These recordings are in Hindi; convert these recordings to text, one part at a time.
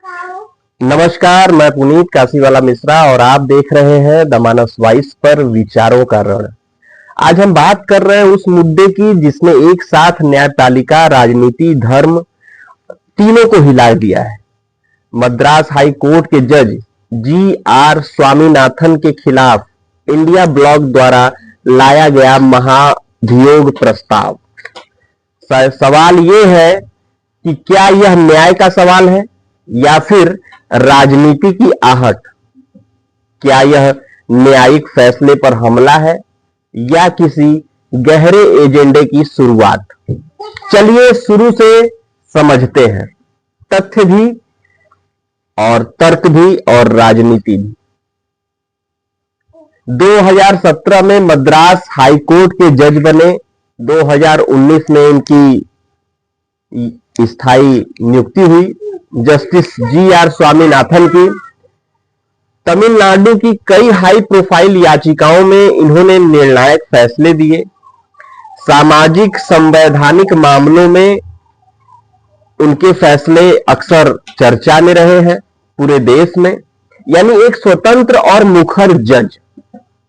नमस्कार, मैं पुनीत काशीवाला मिश्रा और आप देख रहे हैं द मानस वॉइस पर विचारों का रण। आज हम बात कर रहे हैं उस मुद्दे की जिसने एक साथ न्यायपालिका, राजनीति, धर्म तीनों को हिला दिया है। मद्रास हाई कोर्ट के जज जी.आर. स्वामीनाथन के खिलाफ इंडिया ब्लॉक द्वारा लाया गया महाभियोग प्रस्ताव। सवाल यह है कि क्या यह न्याय का सवाल है या फिर राजनीति की आहट? क्या यह न्यायिक फैसले पर हमला है या किसी गहरे एजेंडे की शुरुआत? चलिए शुरू से समझते हैं, तथ्य भी और तर्क भी और राजनीति भी। 2017 में मद्रास हाई कोर्ट के जज बने। 2019 में इनकी स्थायी नियुक्ति हुई जस्टिस जी.आर. स्वामीनाथन की। तमिलनाडु की कई हाई प्रोफाइल याचिकाओं में इन्होंने निर्णायक फैसले दिए। सामाजिक संवैधानिक मामलों में उनके फैसले अक्सर चर्चा में रहे हैं पूरे देश में। यानी एक स्वतंत्र और मुखर जज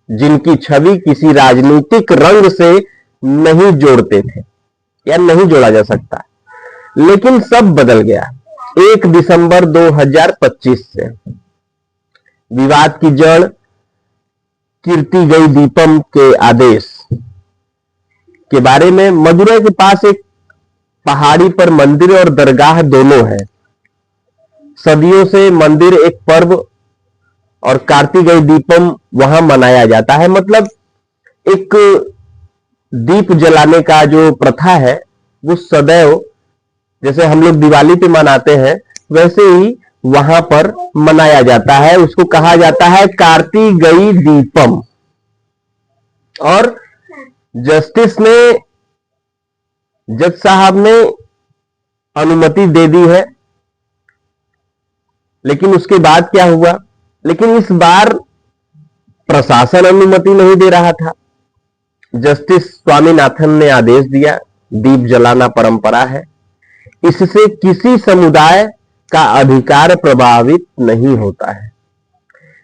जिनकी छवि किसी राजनीतिक रंग से नहीं जोड़ते थे या नहीं जोड़ा जा सकता। लेकिन सब बदल गया 1 दिसंबर 2025 से। विवाद की जड़ कीर्ति गई दीपम के आदेश के बारे में। मदुरै के पास एक पहाड़ी पर मंदिर और दरगाह दोनों है। सदियों से मंदिर एक पर्व और कार्तिकेय दीपम वहां मनाया जाता है। मतलब एक दीप जलाने का जो प्रथा है वो सदैव, जैसे हम लोग दिवाली पे मनाते हैं, वैसे ही वहां पर मनाया जाता है। उसको कहा जाता है कार्तिकेय दीपम। और जज साहब ने अनुमति दे दी है। लेकिन उसके बाद क्या हुआ? लेकिन इस बार प्रशासन अनुमति नहीं दे रहा था। जस्टिस स्वामीनाथन ने आदेश दिया, दीप जलाना परंपरा है, इससे किसी समुदाय का अधिकार प्रभावित नहीं होता है।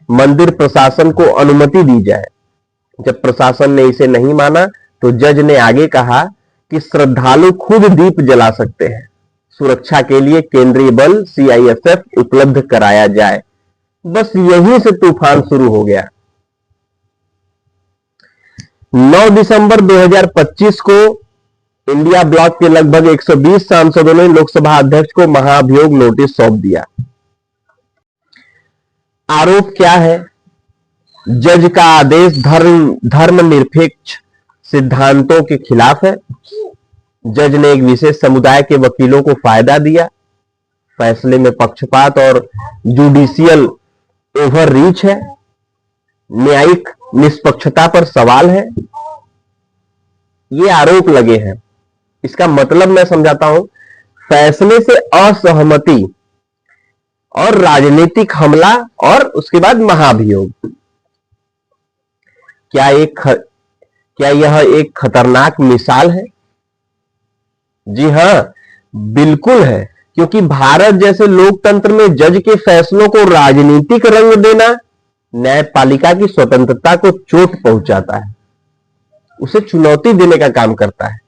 मंदिर प्रशासन को अनुमति दी जाए। जब प्रशासन ने इसे नहीं माना तो जज ने आगे कहा कि श्रद्धालु खुद दीप जला सकते हैं। सुरक्षा के लिए केंद्रीय बल सीआईएसएफ उपलब्ध कराया जाए। बस यहीं से तूफान शुरू हो गया। 9 दिसंबर 2025 को इंडिया ब्लॉक के लगभग 120 सांसदों ने लोकसभा अध्यक्ष को महाभियोग नोटिस सौंप दिया। आरोप क्या है? जज का आदेश धर्मनिरपेक्ष सिद्धांतों के खिलाफ है। जज ने एक विशेष समुदाय के वकीलों को फायदा दिया। फैसले में पक्षपात और जुडिशियल ओवररीच है। न्यायिक निष्पक्षता पर सवाल है। ये आरोप लगे हैं। इसका मतलब मैं समझाता हूं। फैसले से असहमति और राजनीतिक हमला और उसके बाद महाभियोग। क्या यह एक खतरनाक मिसाल है? जी हां, बिल्कुल है। क्योंकि भारत जैसे लोकतंत्र में जज के फैसलों को राजनीतिक रंग देना न्यायपालिका की स्वतंत्रता को चोट पहुंचाता है, उसे चुनौती देने का काम करता है।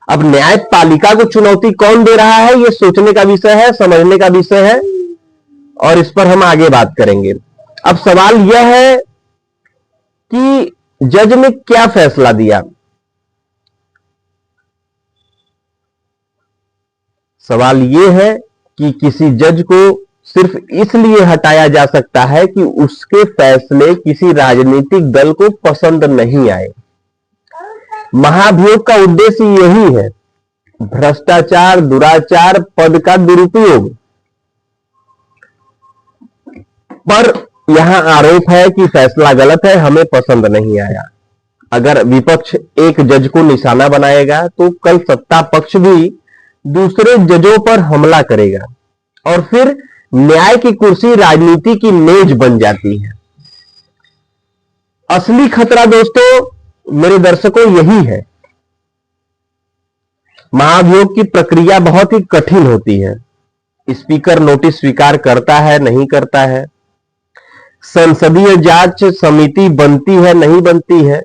अब न्यायपालिका को चुनौती कौन दे रहा है, यह सोचने का विषय है, समझने का विषय है और इस पर हम आगे बात करेंगे। अब सवाल यह है कि जज ने क्या फैसला दिया। सवाल यह है कि किसी जज को सिर्फ इसलिए हटाया जा सकता है कि उसके फैसले किसी राजनीतिक दल को पसंद नहीं आए। महाभियोग का उद्देश्य यही है, भ्रष्टाचार, दुराचार, पद का दुरुपयोग। पर यहां आरोप है कि फैसला गलत है, हमें पसंद नहीं आया। अगर विपक्ष एक जज को निशाना बनाएगा तो कल सत्ता पक्ष भी दूसरे जजों पर हमला करेगा और फिर न्याय की कुर्सी राजनीति की मेज बन जाती है। असली खतरा दोस्तों, मेरे दर्शकों, यही है। महाभियोग की प्रक्रिया बहुत ही कठिन होती है। स्पीकर नोटिस स्वीकार करता है, नहीं करता है? संसदीय जांच समिति बनती है, नहीं बनती है?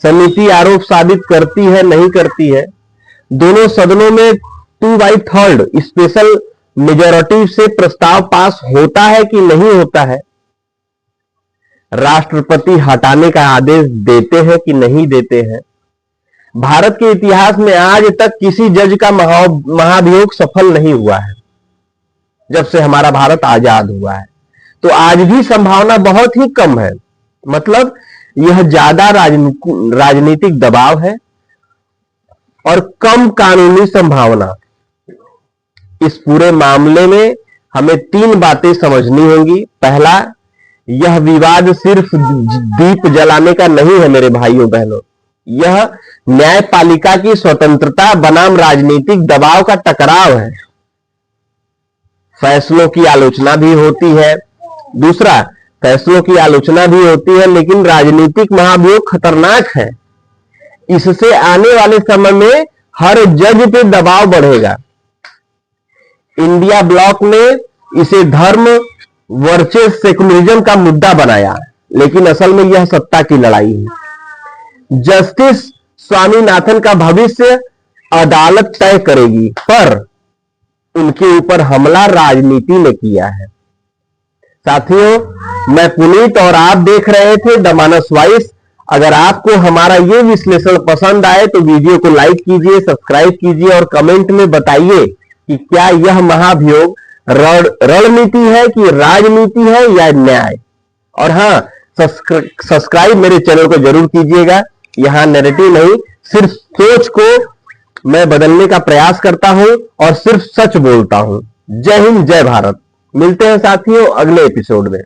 समिति आरोप साबित करती है, नहीं करती है? दोनों सदनों में 2/3 स्पेशल मेजॉरिटी से प्रस्ताव पास होता है कि नहीं होता है? राष्ट्रपति हटाने का आदेश देते हैं कि नहीं देते हैं? भारत के इतिहास में आज तक किसी जज का महाभियोग सफल नहीं हुआ है जब से हमारा भारत आजाद हुआ है। तो आज भी संभावना बहुत ही कम है, मतलब यह ज्यादा राजनीतिक दबाव है और कम कानूनी संभावना। इस पूरे मामले में हमें 3 बातें समझनी होंगी। पहला, यह विवाद सिर्फ दीप जलाने का नहीं है मेरे भाइयों बहनों, यह न्यायपालिका की स्वतंत्रता बनाम राजनीतिक दबाव का टकराव है। फैसलों की आलोचना भी होती है। दूसरा, फैसलों की आलोचना भी होती है, लेकिन राजनीतिक महाभियोग खतरनाक है। इससे आने वाले समय में हर जज पे दबाव बढ़ेगा। इंडिया ब्लॉक ने इसे धर्म वर्सेस सेकुलरिज्म का मुद्दा बनाया, लेकिन असल में यह सत्ता की लड़ाई है। जस्टिस स्वामीनाथन का भविष्य अदालत तय करेगी, पर उनके ऊपर हमला राजनीति ने किया है। साथियों, मैं पुनीत और आप देख रहे थे द मानस वॉइस। अगर आपको हमारा ये विश्लेषण पसंद आए तो वीडियो को लाइक कीजिए, सब्सक्राइब कीजिए और कमेंट में बताइए कि क्या यह महाभियोग रणनीति है कि राजनीति है या न्याय। और हाँ, सब्सक्राइब मेरे चैनल को जरूर कीजिएगा। यहां नैरेटिव नहीं, सिर्फ सोच को मैं बदलने का प्रयास करता हूं और सिर्फ सच बोलता हूं। जय हिंद, जय भारत। मिलते हैं साथियों अगले एपिसोड में।